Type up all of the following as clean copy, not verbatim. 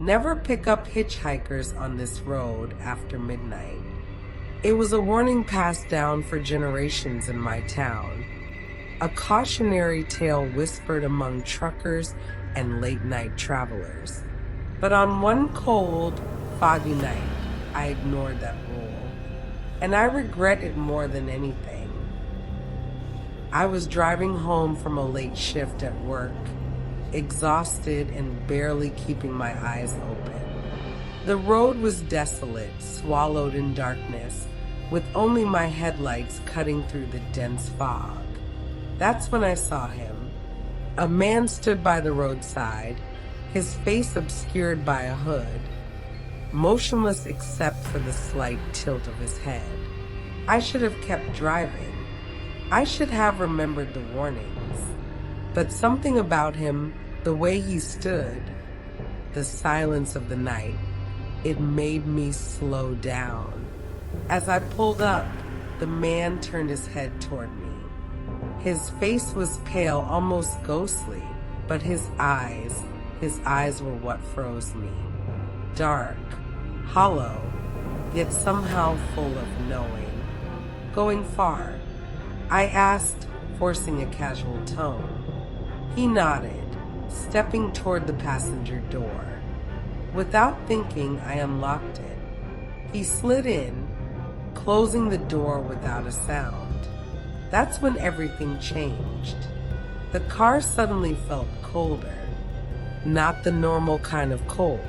Never pick up hitchhikers on this road after midnight. It was a warning passed down for generations in my town. A cautionary tale whispered among truckers and late-night travelers. But on one cold, foggy night, I ignored that rule, and I regret it more than anything. I was driving home from a late shift at work, exhausted and barely keeping my eyes open. The road was desolate, swallowed in darkness, with only my headlights cutting through the dense fog. That's when I saw him. A man stood by the roadside, his face obscured by a hood, motionless except for the slight tilt of his head. I should have kept driving. I should have remembered the warnings. But something about him, the way he stood, the silence of the night, it made me slow down. As I pulled up, the man turned his head toward me. His face was pale, almost ghostly, but his eyes were what froze me. Dark, hollow, yet somehow full of knowing. Going far? I asked, forcing a casual tone. He nodded, stepping toward the passenger door. Without thinking, I unlocked it. He slid in, closing the door without a sound. That's when everything changed. The car suddenly felt colder. Not the normal kind of cold,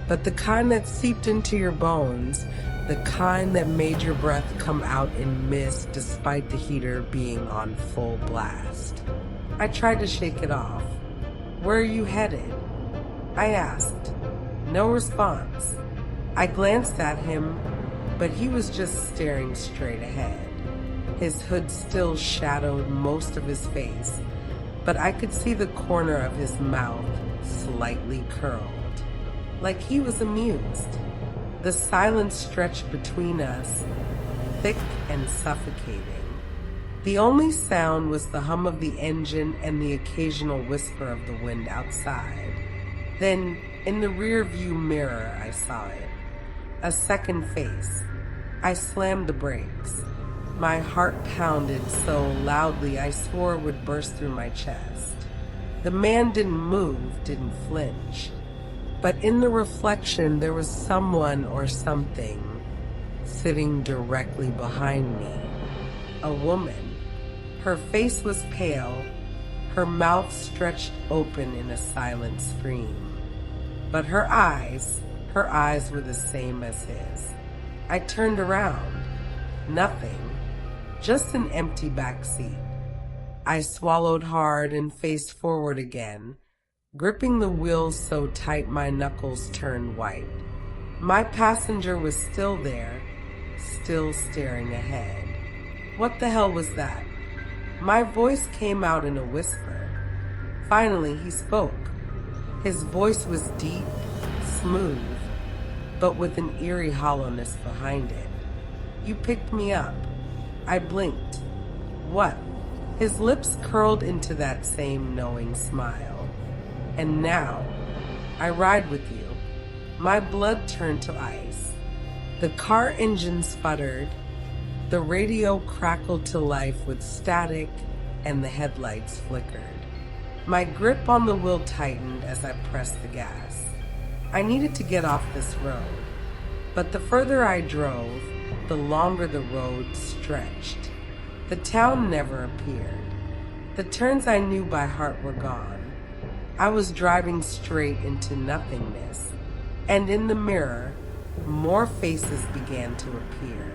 but the kind that seeped into your bones, the kind that made your breath come out in mist despite the heater being on full blast. I tried to shake it off. "Where are you headed?" I asked. No response. I glanced at him, but he was just staring straight ahead. His hood still shadowed most of his face, but I could see the corner of his mouth slightly curled, like he was amused. The silence stretched between us, thick and suffocating. The only sound was the hum of the engine and the occasional whisper of the wind outside. Then, in the rearview mirror, I saw it. A second face. I slammed the brakes. My heart pounded so loudly I swore it would burst through my chest. The man didn't move, didn't flinch. But in the reflection, there was someone or something sitting directly behind me. A woman. Her face was pale, her mouth stretched open in a silent scream. But her eyes were the same as his. I turned around. Nothing. Just an empty back seat. I swallowed hard and faced forward again, gripping the wheels so tight my knuckles turned white. My passenger was still there, still staring ahead. What the hell was that? My voice came out in a whisper. Finally, he spoke. His voice was deep, smooth, but with an eerie hollowness behind it. "You picked me up." I blinked. "What?" His lips curled into that same knowing smile. "And now, I ride with you." My blood turned to ice. The car engine sputtered, the radio crackled to life with static, and the headlights flickered. My grip on the wheel tightened as I pressed the gas. I needed to get off this road, but the further I drove, the longer the road stretched. The town never appeared. The turns I knew by heart were gone. I was driving straight into nothingness, and in the mirror, more faces began to appear.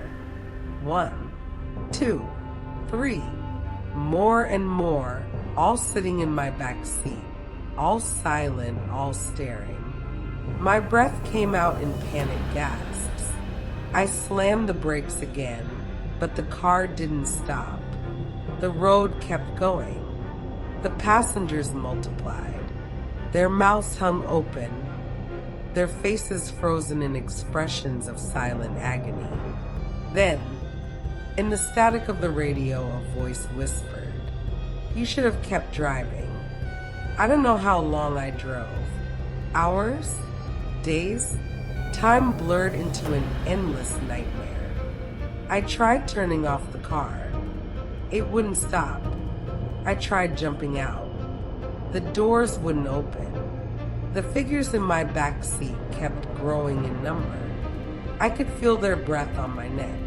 1, 2, 3, more and more, all sitting in my back seat, all silent, all staring. My breath came out in panic gasps. I slammed the brakes again, but the car didn't stop. The road kept going. The passengers multiplied. Their mouths hung open, their faces frozen in expressions of silent agony. Then, in the static of the radio, a voice whispered, "You should have kept driving." I don't know how long I drove. Hours? days, time blurred into an endless nightmare. I tried turning off the car. It wouldn't stop. I tried jumping out. The doors wouldn't open. The figures in my back seat kept growing in number. I could feel their breath on my neck.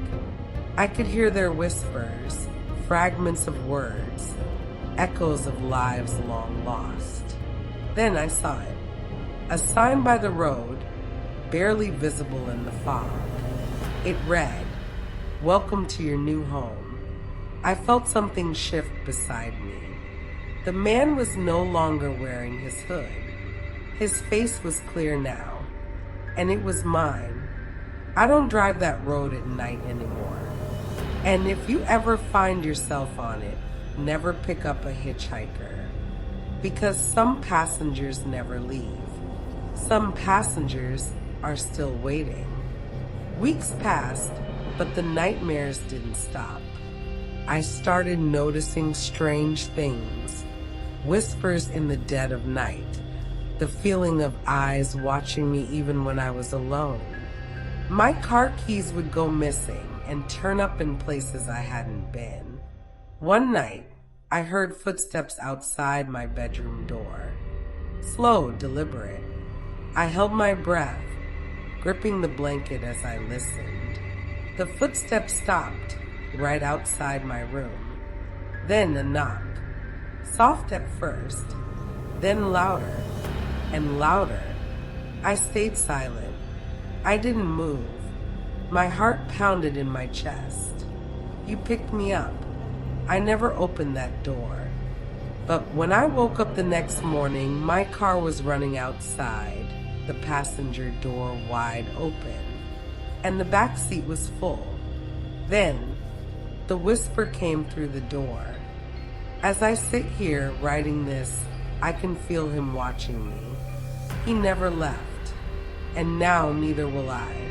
I could hear their whispers, fragments of words, echoes of lives long lost. Then I saw it. A sign by the road, barely visible in the fog. It read, "Welcome to your new home." I felt something shift beside me. The man was no longer wearing his hood. His face was clear now, and it was mine. I don't drive that road at night anymore. And if you ever find yourself on it, never pick up a hitchhiker. Because some passengers never leave. Some passengers are still waiting. Weeks passed, but the nightmares didn't stop. I started noticing strange things. Whispers in the dead of night. The feeling of eyes watching me even when I was alone. My car keys would go missing and turn up in places I hadn't been. One night, I heard footsteps outside my bedroom door. Slow, deliberate. I held my breath, gripping the blanket as I listened. The footsteps stopped right outside my room. Then a knock. Soft at first, then louder and louder. I stayed silent. I didn't move. My heart pounded in my chest. You picked me up. I never opened that door. But when I woke up the next morning, my car was running outside, the passenger door wide open, and the back seat was full. Then, the whisper came through the door. As I sit here writing this, I can feel him watching me. He never left, and now neither will I.